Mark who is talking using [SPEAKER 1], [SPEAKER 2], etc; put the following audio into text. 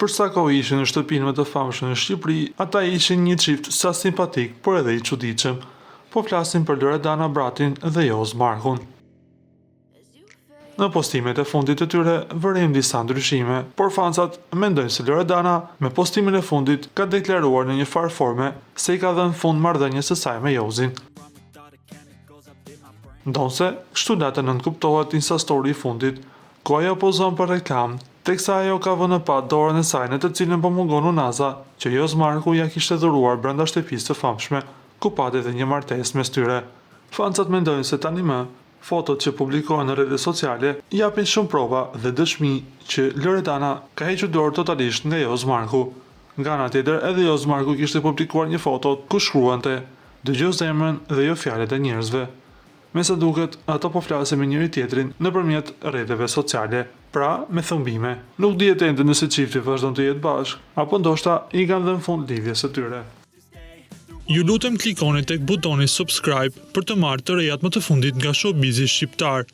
[SPEAKER 1] Për sa kohë ishin në shtëpinë më të famshme në Shqipëri, ata ishin një çift sa simpatik, por edhe i çuditshëm. Po flasim për Loredana Bratin dhe Joz Markun. Në postimet e fundit të tyre vërim disa ndryshime, por fancat mendojnë se Loredana me postimin e fundit ka deklaruar në një farë forme se i ka dhënë fund marrëdhënies së saj me Jozin. Ndonse, kështu lata nënkuptohet Insta story i fundit, ku ajo pozon për reklam, teksa ajo ka vënë pa dorën e saj në të cilën po mungon unaza që Joz Marku ja kishte dhuruar brenda shtëpisë të famshme, ku pati edhe një martesë mes tyre. Fancat mendojnë se tani më, fotot që publikohen në rrjetet sociale japin shumë prova dhe dëshmi që Loredana ka hequr dorë totalisht nga Joz Marku. Nga ana tjetër, edhe Joz Marku kishte publikuar një foto ku shkruante: "Dëgjoj zemrën dhe jo fjalët e njerëzve." Me sa duket, ato po flasin me njëri tjetrin nëpërmjet rrjeteve sociale, pra me thëmbime. Nuk dihet ende nëse çifti vazhdon të jetë bashkë, apo ndoshta i kanë dhënë fund lidhjes së tyre. Ju lutem klikoni tek butoni subscribe për të marrë të rejat më të fundit nga showbizi shqiptar.